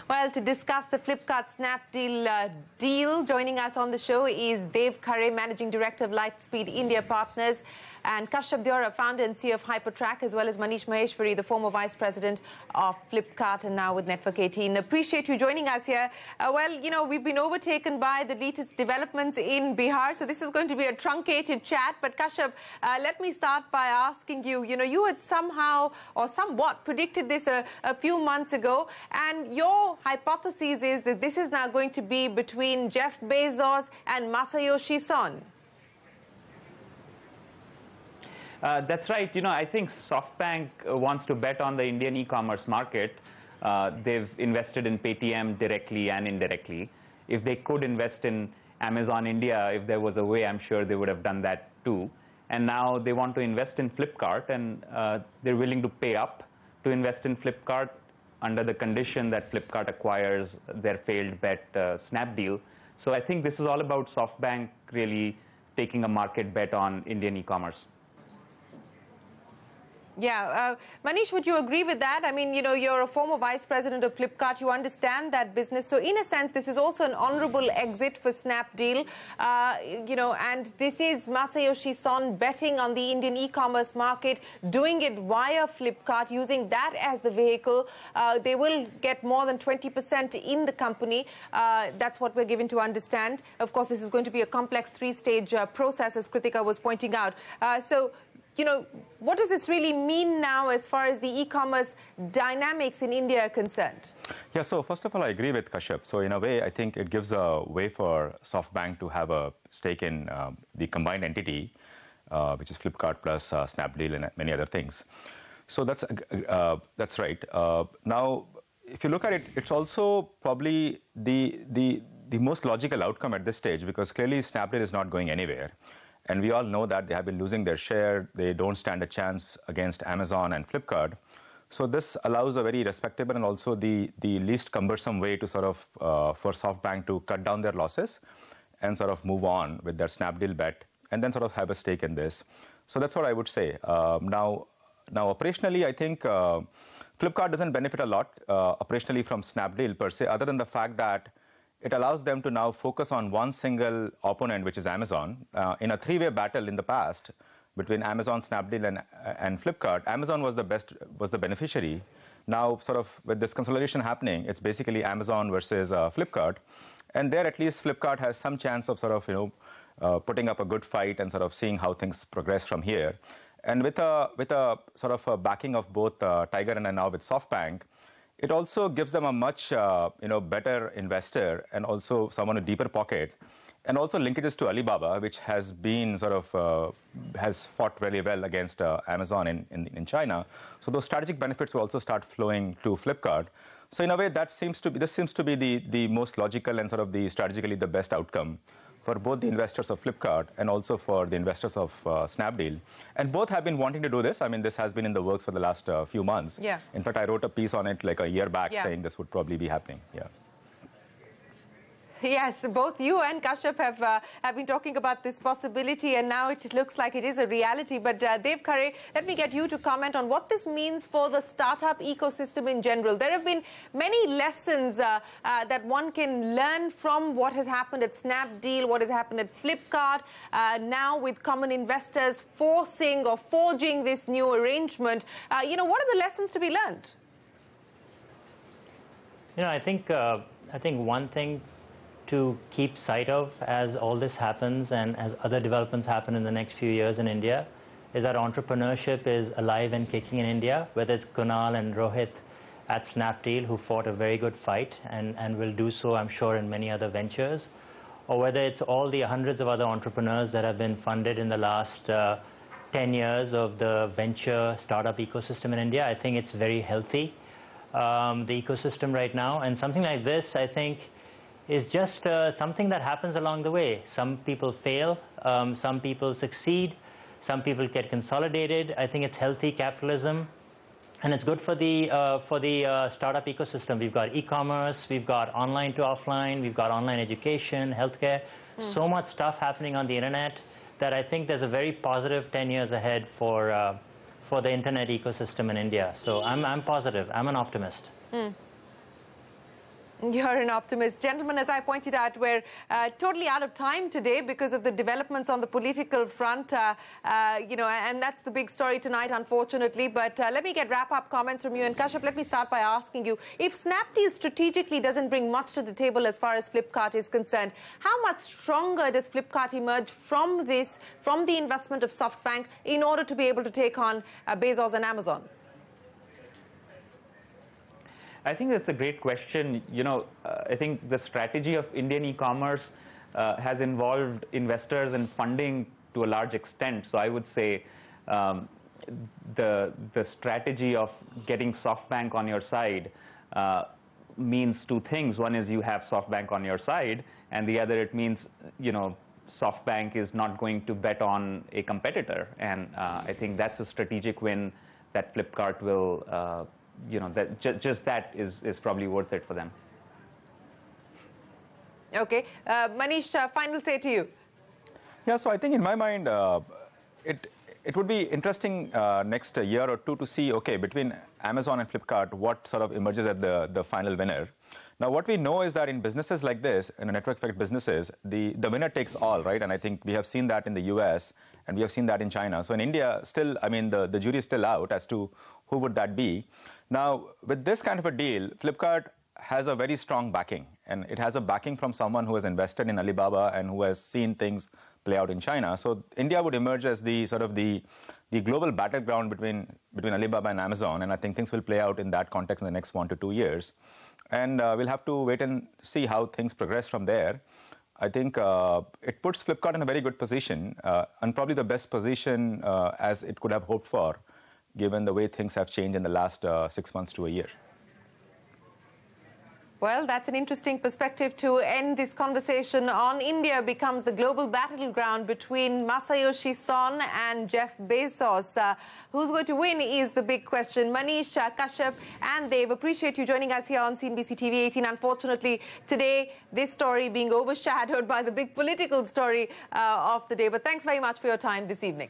Well, to discuss the Flipkart Snapdeal deal, joining us on the show is Dev Khare, Managing Director of Lightspeed India Partners, and Kashyap Deora, founder and CEO of Hypertrack, as well as Manish Maheshwari, the former Vice President of Flipkart and now with Network 18. Appreciate you joining us here. Well, you know, we've been overtaken by the latest developments in Bihar, so this is going to be a truncated chat. But Kashyap, let me start by asking you, you had somehow or somewhat predicted this a few months ago, and your hypothesis is that this is now going to be between Jeff Bezos and Masayoshi Son. That's right. I think SoftBank wants to bet on the Indian e-commerce market. They've invested in Paytm directly and indirectly. If they could invest in Amazon India, if there was a way, I'm sure they would have done that too. And now they want to invest in Flipkart, and they're willing to pay up to invest in Flipkart under the condition that Flipkart acquires their failed bet Snapdeal. So I think this is all about SoftBank really taking a market bet on Indian e-commerce. Yeah. Manish, would you agree with that? I mean, you're a former vice president of Flipkart. You understand that business. So in a sense, this is also an honorable exit for Snapdeal. And this is Masayoshi Son betting on the Indian e-commerce market, doing it via Flipkart, using that as the vehicle. They will get more than 20% in the company. That's what we're given to understand. Of course, this is going to be a complex three-stage process, as Kritika was pointing out. What does this really mean now as far as the e-commerce dynamics in India are concerned? Yeah, so first of all, I agree with Kashyap. So in a way, I think it gives a way for SoftBank to have a stake in the combined entity, which is Flipkart plus Snapdeal and many other things. So that's right. Now, if you look at it, it's also probably the most logical outcome at this stage, because clearly Snapdeal is not going anywhere. And we all know that they have been losing their share. They don't stand a chance against Amazon and Flipkart. So this allows a very respectable and also the least cumbersome way to sort of, for SoftBank to cut down their losses and sort of move on with their Snapdeal bet and then sort of have a stake in this. So that's what I would say. Now operationally, I think Flipkart doesn't benefit a lot operationally from Snapdeal per se, other than the fact that it allows them to now focus on one single opponent, which is Amazon. In a three-way battle in the past between Amazon, Snapdeal, and Flipkart, Amazon was the beneficiary. Now, sort of with this consolidation happening, it's basically Amazon versus Flipkart, and there at least Flipkart has some chance of sort of putting up a good fight and sort of seeing how things progress from here. And with a sort of a backing of both Tiger and now with SoftBank, it also gives them a much better investor and also someone with deeper pocket, and also linkages to Alibaba, which has been sort of has fought very well against Amazon in China. So those strategic benefits will also start flowing to Flipkart. So in a way, this seems to be the most logical and sort of strategically the best outcome for both the investors of Flipkart and also for the investors of Snapdeal. And both have been wanting to do this. I mean, this has been in the works for the last few months. Yeah. In fact, I wrote a piece on it like a year back saying this would probably be happening. Yeah. Yes, both you and Kashyap have been talking about this possibility, and now it looks like it is a reality. But Dev Khare, let me get you to comment on what this means for the startup ecosystem in general. There have been many lessons that one can learn from what has happened at Snapdeal, what has happened at Flipkart, now with common investors forcing or forging this new arrangement. What are the lessons to be learned? I think one thing to keep sight of as all this happens and as other developments happen in the next few years in India is that entrepreneurship is alive and kicking in India, whether it's Kunal and Rohit at Snapdeal, who fought a very good fight and will do so, I'm sure, in many other ventures, or whether it's all the hundreds of other entrepreneurs that have been funded in the last 10 years of the venture startup ecosystem in India. I think it's very healthy, the ecosystem right now. And something like this, I think, is just something that happens along the way. Some people fail, some people succeed, some people get consolidated. I think it's healthy capitalism, and it's good for the startup ecosystem. We've got e-commerce, we've got online to offline, we've got online education, healthcare, so much stuff happening on the internet that I think there's a very positive 10 years ahead for the internet ecosystem in India. So I'm positive. I'm an optimist. You're an optimist. Gentlemen, as I pointed out, we're totally out of time today because of the developments on the political front, and that's the big story tonight, unfortunately. But let me get wrap-up comments from you. And Kashyap, let me start by asking you, if Snapdeal strategically doesn't bring much to the table as far as Flipkart is concerned, how much stronger does Flipkart emerge from this, from the investment of SoftBank, in order to be able to take on Bezos and Amazon? I think that's a great question. I think the strategy of Indian e-commerce has involved investors and funding to a large extent. So I would say the strategy of getting SoftBank on your side means two things. One is you have SoftBank on your side, and the other, it means SoftBank is not going to bet on a competitor. And I think that's a strategic win that Flipkart will. That is probably worth it for them. Okay. Manish, final say to you. Yeah, so I think in my mind, it would be interesting next year or two to see, okay, between Amazon and Flipkart, what sort of emerges as the final winner. Now, what we know is that in businesses like this, in network effect businesses, the winner takes all, right? And I think we have seen that in the US, and we have seen that in China. So in India, still, I mean, the jury is still out as to who would that be. Now, with this kind of a deal, Flipkart has a very strong backing, and it has a backing from someone who has invested in Alibaba and who has seen things play out in China. So India would emerge as the sort of the global battleground between Alibaba and Amazon, and I think things will play out in that context in the next 1 to 2 years. And we'll have to wait and see how things progress from there. I think it puts Flipkart in a very good position, and probably the best position as it could have hoped for, given the way things have changed in the last 6 months to a year. Well, that's an interesting perspective to end this conversation on. India becomes the global battleground between Masayoshi Son and Jeff Bezos. Who's going to win is the big question. Manish, Kashyap and Dev, appreciate you joining us here on CNBC TV 18. Unfortunately, today, this story being overshadowed by the big political story of the day. But thanks very much for your time this evening.